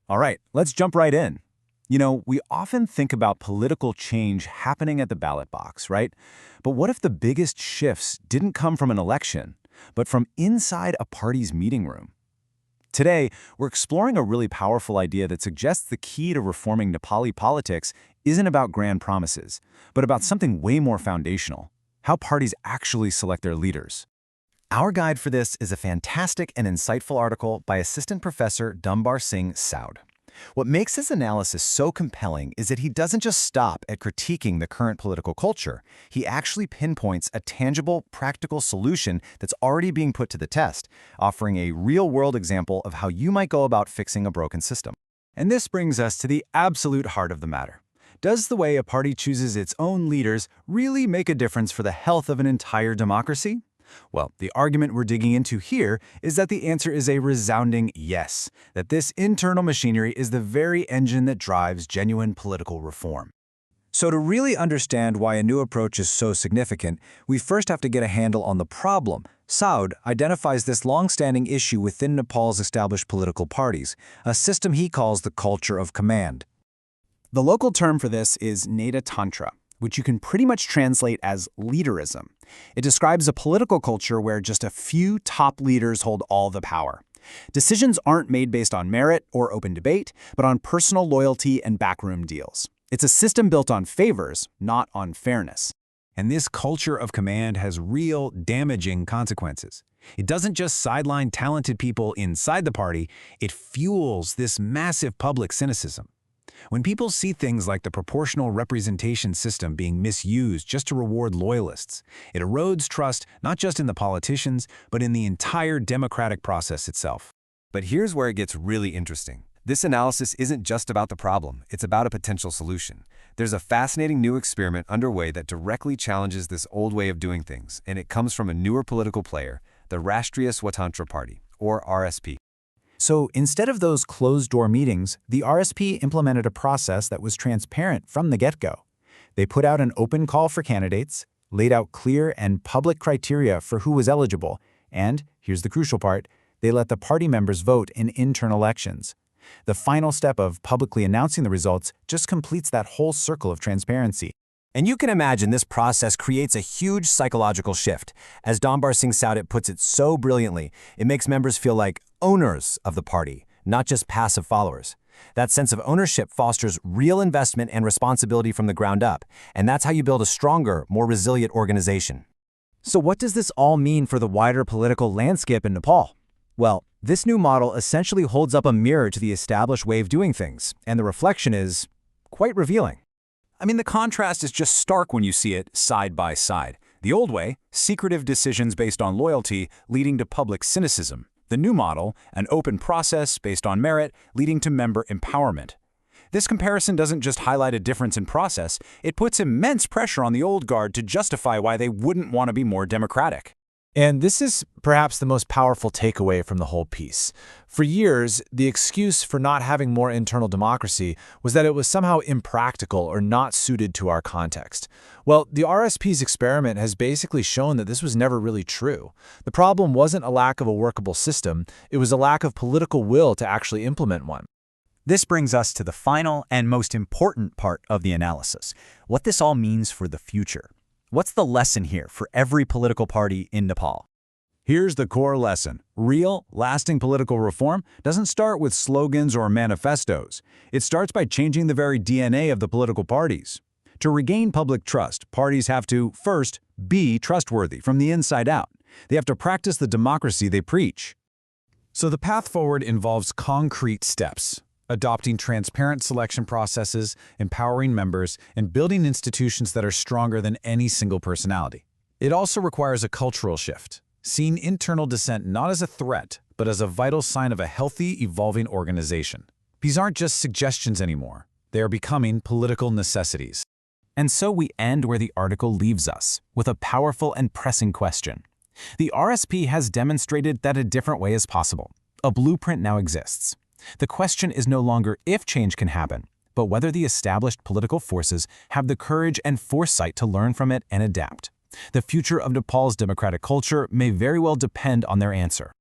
All right, let's jump right in. We often think about political change happening at the ballot box, right? But what if the biggest shifts didn't come from an election, but from inside a party's meeting room? Today, we're exploring a really powerful idea that suggests the key to reforming Nepali politics isn't about grand promises, but about something way more foundational: how parties actually select their leaders. Our guide for this is a fantastic and insightful article by Assistant Professor Dumbar Singh Saud. What makes his analysis so compelling is that he doesn't just stop at critiquing the current political culture. He actually pinpoints a tangible, practical solution that's already being put to the test, offering a real-world example of how you might go about fixing a broken system. And this brings us to the absolute heart of the matter. Does the way a party chooses its own leaders really make a difference for the health of an entire democracy? Well, the argument we're digging into here is that the answer is a resounding yes, that this internal machinery is the very engine that drives genuine political reform. So to really understand why a new approach is so significant, we first have to get a handle on the problem. Saud identifies this long-standing issue within Nepal's established political parties, a system he calls the culture of command. The local term for this is Neda Tantra, which you can pretty much translate as leaderism. It describes a political culture where just a few top leaders hold all the power. Decisions aren't made based on merit or open debate, but on personal loyalty and backroom deals. It's a system built on favors, not on fairness. And this culture of command has real, damaging consequences. It doesn't just sideline talented people inside the party, it fuels this massive public cynicism. When people see things like the proportional representation system being misused just to reward loyalists, it erodes trust not just in the politicians, but in the entire democratic process itself. But here's where it gets really interesting. This analysis isn't just about the problem, it's about a potential solution. There's a fascinating new experiment underway that directly challenges this old way of doing things, and it comes from a newer political player, the Rashtriya Swatantra Party, or RSP. So instead of those closed-door meetings, the RSP implemented a process that was transparent from the get-go. They put out an open call for candidates, laid out clear and public criteria for who was eligible, and, here's the crucial part, they let the party members vote in internal elections. The final step of publicly announcing the results just completes that whole circle of transparency. And you can imagine this process creates a huge psychological shift. As Dumbar Singh Saud puts it so brilliantly, it makes members feel like owners of the party, not just passive followers. That sense of ownership fosters real investment and responsibility from the ground up, and that's how you build a stronger, more resilient organization. So what does this all mean for the wider political landscape in Nepal? Well, this new model essentially holds up a mirror to the established way of doing things, and the reflection is quite revealing. The contrast is just stark when you see it side by side. The old way, secretive decisions based on loyalty leading to public cynicism. The new model, an open process based on merit leading to member empowerment. This comparison doesn't just highlight a difference in process, it puts immense pressure on the old guard to justify why they wouldn't want to be more democratic. And this is perhaps the most powerful takeaway from the whole piece. For years, the excuse for not having more internal democracy was that it was somehow impractical or not suited to our context. Well, the RSP's experiment has basically shown that this was never really true. The problem wasn't a lack of a workable system, it was a lack of political will to actually implement one. This brings us to the final and most important part of the analysis: what this all means for the future. What's the lesson here for every political party in Nepal? Here's the core lesson. Real, lasting political reform doesn't start with slogans or manifestos. It starts by changing the very DNA of the political parties. To regain public trust, parties have to, first, be trustworthy from the inside out. They have to practice the democracy they preach. So the path forward involves concrete steps: adopting transparent selection processes, empowering members, and building institutions that are stronger than any single personality. It also requires a cultural shift, seeing internal dissent not as a threat, but as a vital sign of a healthy, evolving organization. These aren't just suggestions anymore. They are becoming political necessities. And so we end where the article leaves us, with a powerful and pressing question. The RSP has demonstrated that a different way is possible. A blueprint now exists. The question is no longer if change can happen, but whether the established political forces have the courage and foresight to learn from it and adapt. The future of Nepal's democratic culture may very well depend on their answer.